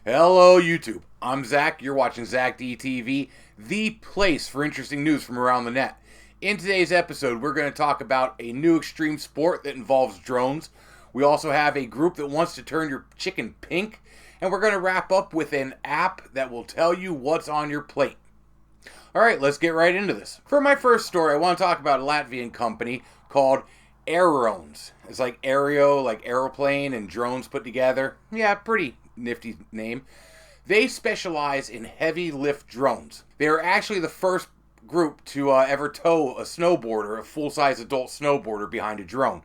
Hello YouTube, I'm Zach, you're watching ZakDTV, the place for interesting news from around the net. In today's episode, we're going to talk about a new extreme sport that involves drones. We also have a group that wants to turn your chicken pink, and we're going to wrap up with an app that will tell you what's on your plate. Alright, let's get right into this. For my first story, I want to talk about a Latvian company called Aerones. It's like aereo, like aeroplane, and drones put together. Yeah, pretty nifty name. They specialize in heavy lift drones. They are actually the first group to ever tow a snowboarder, a full-size adult snowboarder, behind a drone.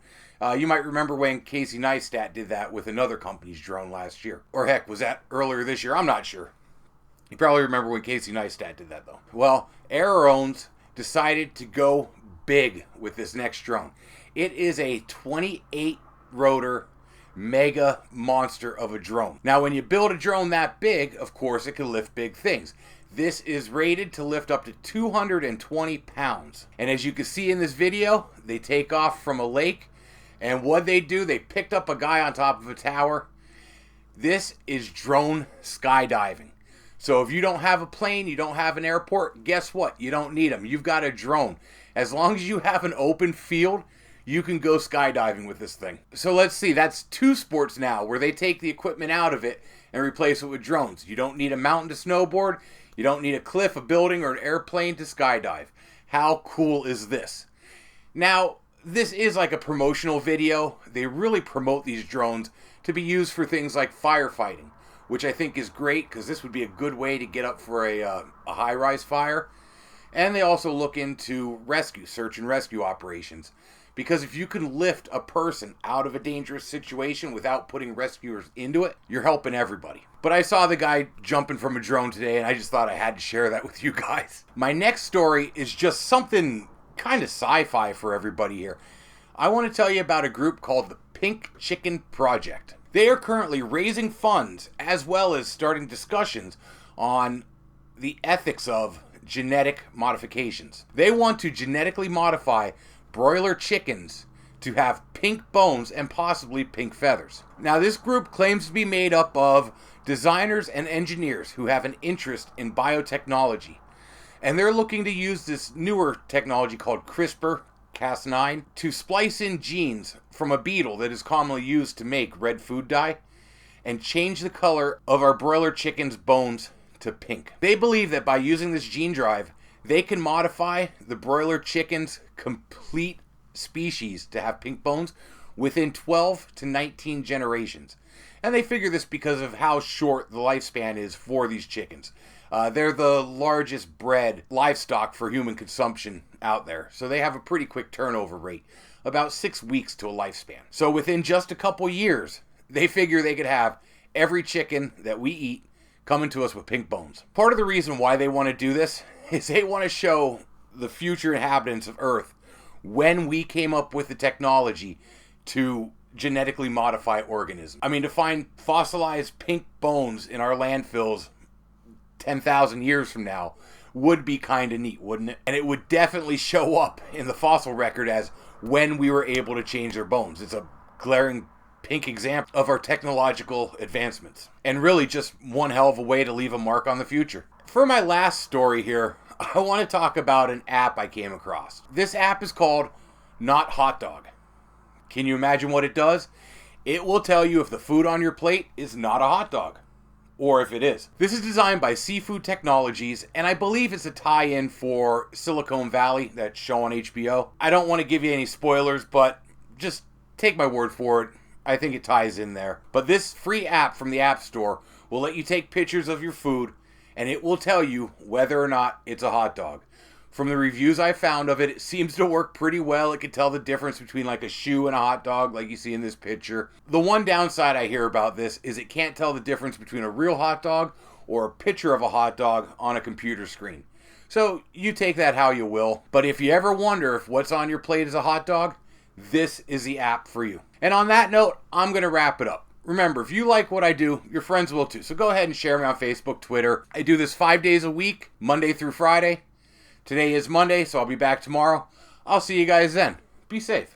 You might remember when Casey Neistat did that with another company's drone last year. Or heck, was that earlier this year? I'm not sure. You probably remember when Casey Neistat did that though. Well, Aerones decided to go big with this next drone. It is a 28-rotor mega monster of a drone. Now, when you build a drone that big, of course, it can lift big things. This is rated to lift up to 220 pounds. And as you can see in this video, they take off from a lake. And what they do, they picked up a guy on top of a tower. This is drone skydiving. So if you don't have a plane, you don't have an airport, guess what? You don't need them. You've got a drone. As long as you have an open field, you can go skydiving with this thing. So let's see, that's two sports now where they take the equipment out of it and replace it with drones. You don't need a mountain to snowboard. You don't need a cliff, a building, or an airplane to skydive. How cool is this? Now, this is like a promotional video. They really promote these drones to be used for things like firefighting, which I think is great because this would be a good way to get up for a high-rise fire. And they also look into rescue, search and rescue operations. Because if you can lift a person out of a dangerous situation without putting rescuers into it, you're helping everybody. But I saw the guy jumping from a drone today, and I just thought I had to share that with you guys. My next story is just something kind of sci-fi for everybody here. I want to tell you about a group called the Pink Chicken Project. They are currently raising funds as well as starting discussions on the ethics of genetic modifications. They want to genetically modify broiler chickens to have pink bones and possibly pink feathers. Now, this group claims to be made up of designers and engineers who have an interest in biotechnology. And they're looking to use this newer technology called CRISPR-Cas9 to splice in genes from a beetle that is commonly used to make red food dye and change the color of our broiler chicken's bones to pink. They believe that by using this gene drive, they can modify the broiler chicken's complete species to have pink bones within 12 to 19 generations. And they figure this because of how short the lifespan is for these chickens. They're the largest bred livestock for human consumption out there. So they have a pretty quick turnover rate, about 6 weeks to a lifespan. So within just a couple years, they figure they could have every chicken that we eat coming to us with pink bones. Part of the reason why they want to do this is they want to show the future inhabitants of Earth when we came up with the technology to genetically modify organisms. I mean, to find fossilized pink bones in our landfills 10,000 years from now would be kind of neat, wouldn't it? And it would definitely show up in the fossil record as when we were able to change their bones. It's a glaring pink example of our technological advancements. And really just one hell of a way to leave a mark on the future. For my last story here, I want to talk about an app I came across. This app is called Not Hotdog. Can you imagine what it does? It will tell you if the food on your plate is not a hot dog, or if it is. This is designed by Seafood Technologies, and I believe it's a tie-in for Silicon Valley, that show on HBO. I don't want to give you any spoilers, but just take my word for it. I think it ties in there. But this free app from the App Store will let you take pictures of your food, and it will tell you whether or not it's a hot dog. From the reviews I found of it, it seems to work pretty well. It can tell the difference between like a shoe and a hot dog, like you see in this picture. The one downside I hear about this is it can't tell the difference between a real hot dog or a picture of a hot dog on a computer screen. So you take that how you will. But if you ever wonder if what's on your plate is a hot dog, this is the app for you. And on that note, I'm going to wrap it up. Remember, if you like what I do, your friends will too. So go ahead and share me on Facebook, Twitter. I do this 5 days a week, Monday through Friday. Today is Monday, so I'll be back tomorrow. I'll see you guys then. Be safe.